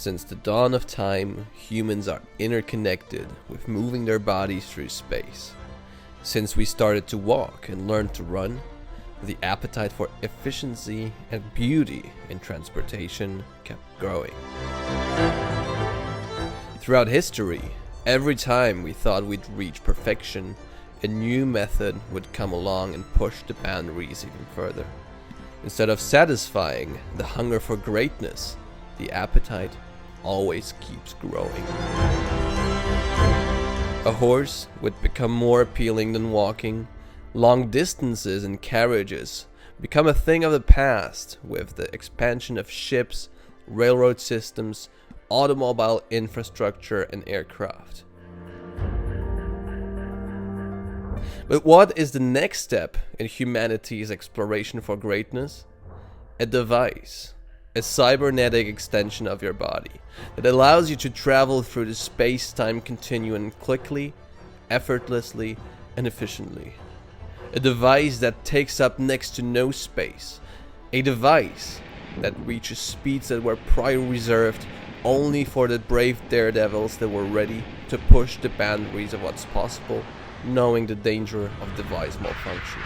Since the dawn of time, humans are interconnected with moving their bodies through space. Since we started to walk and learned to run, the appetite for efficiency and beauty in transportation kept growing. Throughout history, every time we thought we'd reach perfection, a new method would come along and push the boundaries even further. Instead of satisfying the hunger for greatness, the appetite always keeps growing. A horse would become more appealing than walking. Long distances and carriages become a thing of the past with the expansion of ships, railroad systems, automobile infrastructure, and aircraft. But what is the next step in humanity's exploration for greatness? A device, a cybernetic extension of your body that allows you to travel through the space-time continuum quickly, effortlessly, and efficiently. A device that takes up next to no space. A device that reaches speeds that were prior reserved only for the brave daredevils that were ready to push the boundaries of what's possible, knowing the danger of device malfunction.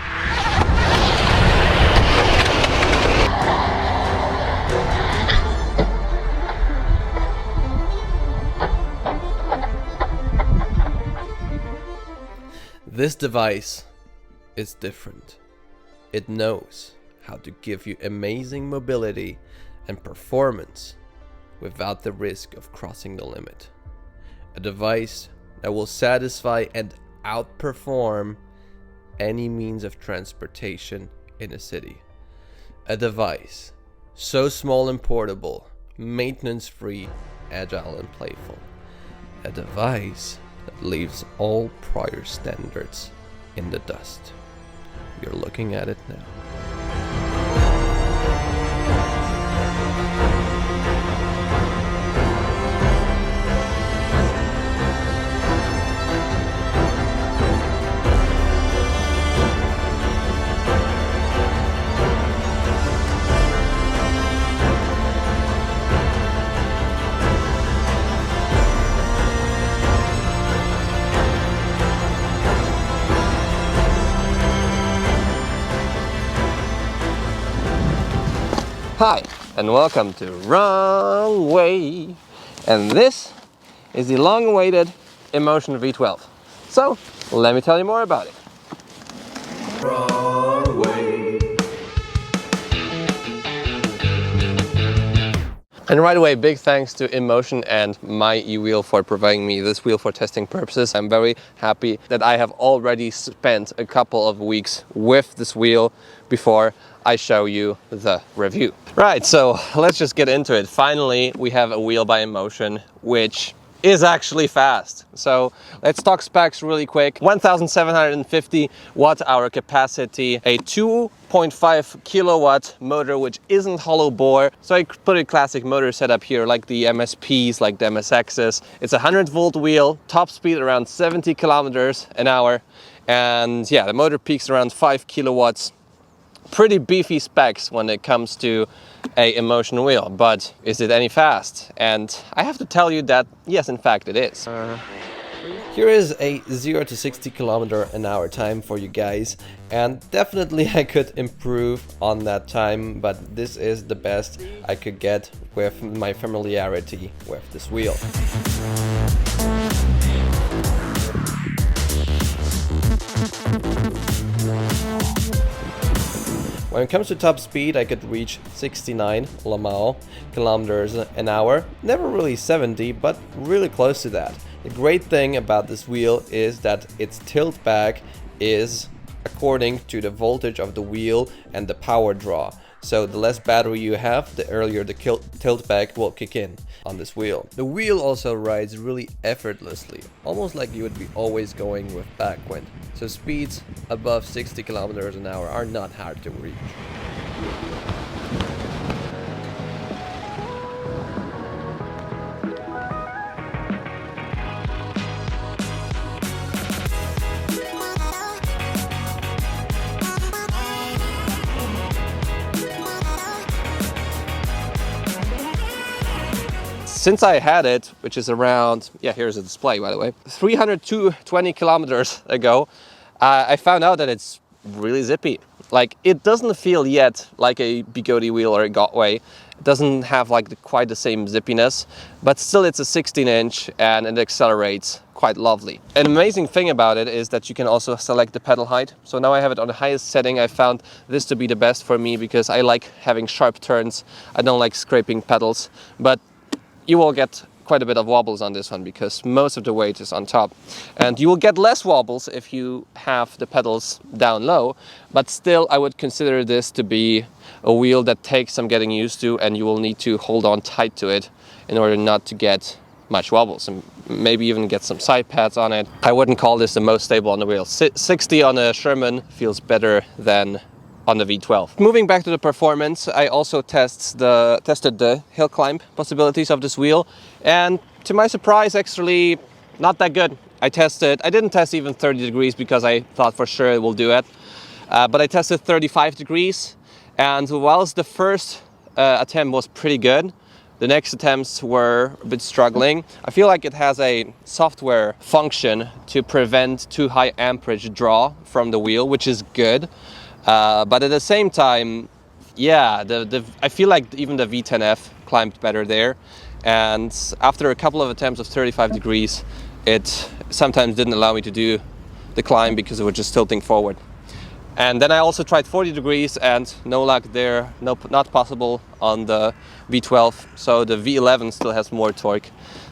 This device is different. It knows how to give you amazing mobility and performance without the risk of crossing the limit. A device that will satisfy and outperform any means of transportation in a city. A device so small and portable, maintenance-free, agile and playful. A device that leaves all prior standards in the dust. You're looking at it now. Hi, and welcome to Wrong Way. And this is the long-awaited InMotion V12. So, let me tell you more about it. Wrong Way. And right away, big thanks to InMotion and my eWheel for providing me this wheel for testing purposes. I'm very happy that I have already spent a couple of weeks with this wheel before I show you the review. Right, so let's just get into it. Finally, we have a wheel by InMotion, which is actually fast. So let's talk specs really quick. 1750 watt-hour capacity, a 2.5 kilowatt motor, which isn't hollow bore. So I put a classic motor setup here, like the MSPs, like the MSXs. It's a 100-volt wheel, top speed around 70 kilometers an hour. And yeah, the motor peaks around 5 kilowatts. Pretty beefy specs when it comes to a InMotion wheel, but is it any fast? And I have to tell you that yes, in fact it is. Here is a 0 to 60 kilometer an hour time for you guys, and definitely I could improve on that time, but this is the best I could get with my familiarity with this wheel. When it comes to top speed, I could reach 69 kilometers an hour. Never really 70, but really close to that. The great thing about this wheel is that its tilt back is according to the voltage of the wheel and the power draw. So the less battery you have, the earlier the tilt back will kick in on this wheel. The wheel also rides really effortlessly, almost like you would be always going with backwind. So speeds above 60 kilometers an hour are not hard to reach. since I had it, which is around, yeah, here's a display by the way, 320 kilometers ago, I found out that it's really zippy. Like, it doesn't feel yet like a Bigodi wheel or a Guadway. It doesn't have like quite the same zippiness, but still it's a 16-inch and it accelerates quite lovely. An amazing thing about it is that you can also select the pedal height. So now I have it on the highest setting. I found this to be the best for me because I like having sharp turns. I don't like scraping pedals, but you will get quite a bit of wobbles on this one because most of the weight is on top, and you will get less wobbles if you have the pedals down low, but still I would consider this to be a wheel that takes some getting used to, and you will need to hold on tight to it in order not to get much wobbles, and maybe even get some Sai Pads on it. I wouldn't call this the most stable on the wheel. 60 on a Sherman feels better than on the V12. Moving back to the performance, I also tested the hill climb possibilities of this wheel, and to my surprise, actually not that good. I didn't test even 30 degrees because I thought for sure it will do it, but I tested 35 degrees, and whilst the first attempt was pretty good, the next attempts were a bit struggling. I feel like it has a software function to prevent too high amperage draw from the wheel, which is good. But at the same time, yeah, I feel like even the V10F climbed better there. And after a couple of attempts of 35 degrees, it sometimes didn't allow me to do the climb because it was just tilting forward. And then I also tried 40 degrees and no luck there, not possible on the V12. So the V11 still has more torque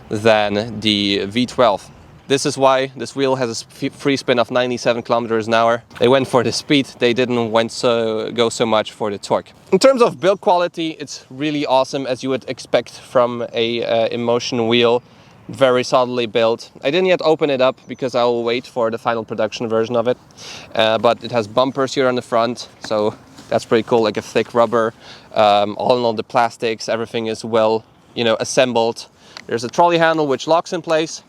than the V12. This is why this wheel has a free spin of 97 kilometers an hour. They went for the speed, they didn't go so much for the torque. In terms of build quality, it's really awesome, as you would expect from a InMotion wheel. Very solidly built. I didn't yet open it up because I will wait for the final production version of it. But it has bumpers here on the front, so that's pretty cool, like a thick rubber. All in all, the plastics, everything is well, assembled. There's a trolley handle which locks in place.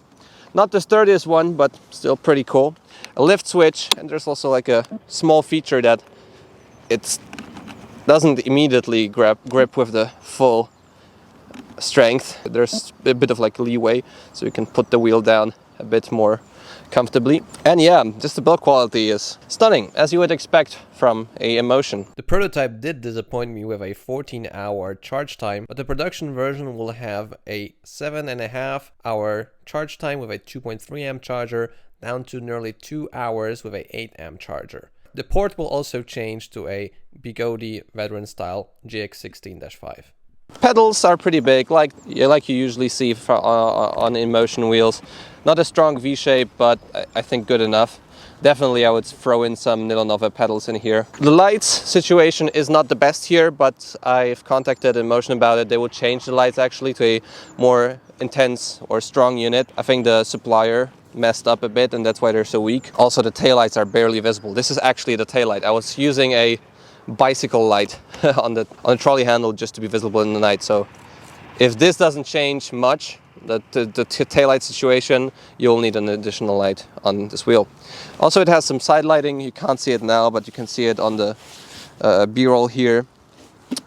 Not the sturdiest one, but still pretty cool. A lift switch, and there's also like a small feature that it doesn't immediately grip with the full strength. There's a bit of like leeway, so you can put the wheel down a bit more comfortably. And yeah, just the build quality is stunning, as you would expect from a InMotion. The prototype did disappoint me with a 14-hour charge time, but the production version will have a 7.5-hour charge time with a 2.3 amp charger, down to nearly 2 hours with a 8 amp charger. The port will also change to a Bigodi veteran style GX16-5. Pedals are pretty big, like you usually see on InMotion wheels. Not a strong V-shape, but I think good enough. Definitely I would throw in some Nilonova pedals in here. The lights situation is not the best here, but I've contacted InMotion about it. They will change the lights actually to a more intense or strong unit. I think the supplier messed up a bit and that's why they're so weak. Also, the taillights are barely visible. This is actually the taillight. I was using a bicycle light on the trolley handle just to be visible in the night. So if this doesn't change much, the taillight situation, you'll need an additional light on this wheel. Also, it has some side lighting. You can't see it now, but you can see it on the B-roll here.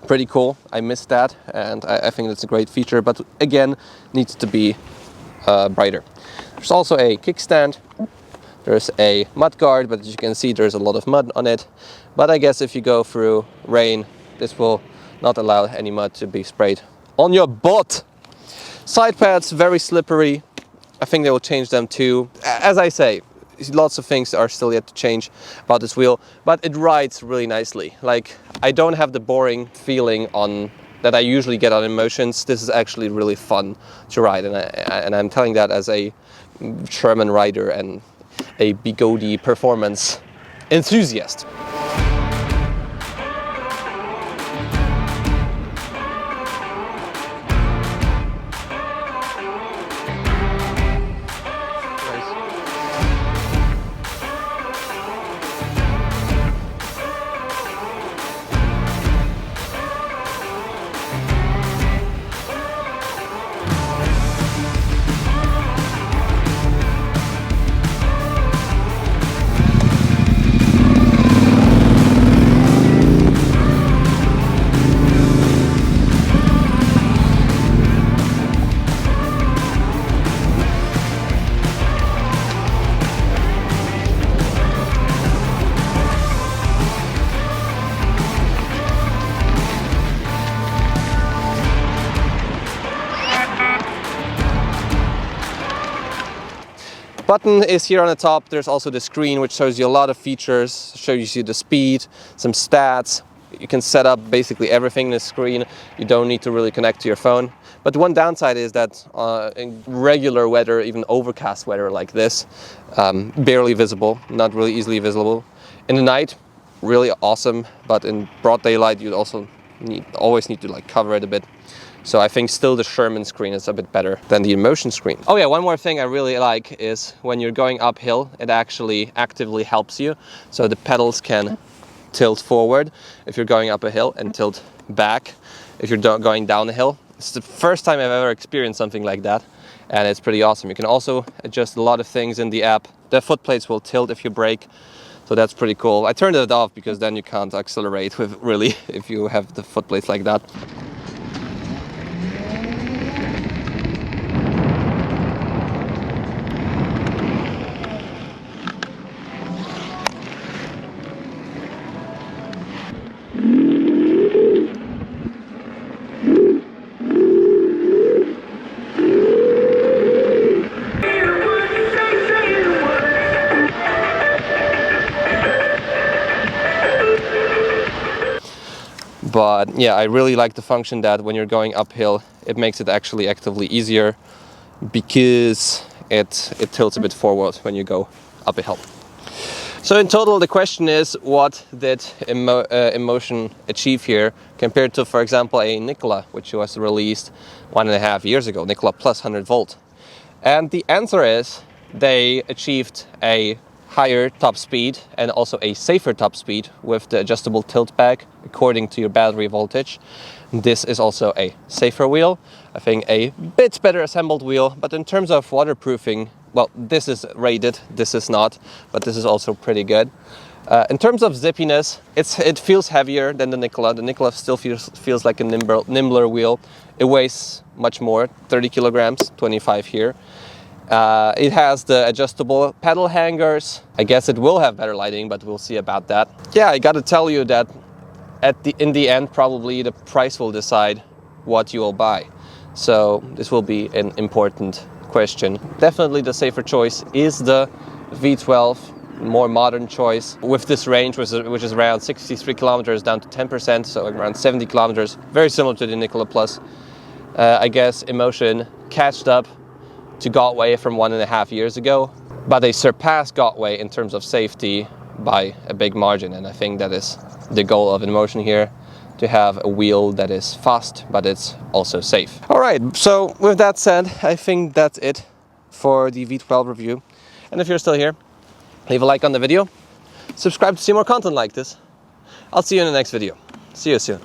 Pretty cool. I missed that, and I think that's a great feature, but again, needs to be brighter. There's also a kickstand. There's a mud guard, but as you can see, there's a lot of mud on it. But I guess if you go through rain, this will not allow any mud to be sprayed on your butt. Side pads, very slippery. I think they will change them too. As I say, lots of things are still yet to change about this wheel, but it rides really nicely. Like, I don't have the boring feeling that I usually get on InMotions. This is actually really fun to ride, and I'm telling that as a Sherman rider and a Bigodi performance enthusiast. Button is here on the top. There's also the screen, which shows you a lot of features, shows you the speed, some stats. You can set up basically everything in the screen. You don't need to really connect to your phone. But one downside is that in regular weather, even overcast weather like this, barely visible, not really easily visible. In the night, really awesome, but in broad daylight, you also always need to like cover it a bit. So I think still the Sherman screen is a bit better than the InMotion screen. Oh yeah, one more thing I really like is when you're going uphill, it actually actively helps you. So the pedals can tilt forward if you're going up a hill and tilt back if you're going down a hill. It's the first time I've ever experienced something like that, and it's pretty awesome. You can also adjust a lot of things in the app. The foot plates will tilt if you brake, so that's pretty cool. I turned it off because then you can't accelerate with really if you have the foot plates like that. But yeah, I really like the function that when you're going uphill, it makes it actually actively easier because it tilts a bit forward when you go up a hill. So in total, the question is, what did InMotion achieve here compared to, for example, a Nikola, which was released 1.5 years ago, Nikola Plus 100 volt? And the answer is they achieved a higher top speed and also a safer top speed with the adjustable tilt back according to your battery voltage. This is also a safer wheel, I think a bit better assembled wheel, but in terms of waterproofing, well, this is rated, this is not, but this is also pretty good. In terms of zippiness, it feels heavier than the Nikola. The Nikola still feels like a nimbler wheel. It weighs much more, 30 kilograms, 25 here. It has the adjustable pedal hangers. I guess it will have better lighting, but we'll see about that. Yeah, I gotta tell you that in the end, probably the price will decide what you will buy. So this will be an important question. Definitely the safer choice is the V12, more modern choice. With this range, which is around 63 kilometers down to 10%, so around 70 kilometers, very similar to the Nikola Plus. I guess InMotion catched up to Guads from 1.5 years ago, but they surpassed Guads in terms of safety by a big margin, and I think that is the goal of InMotion here, to have a wheel that is fast, but it's also safe. All right, so with that said, I think that's it for the V12 review. And if you're still here, leave a like on the video, subscribe to see more content like this. I'll see you in the next video. See you soon.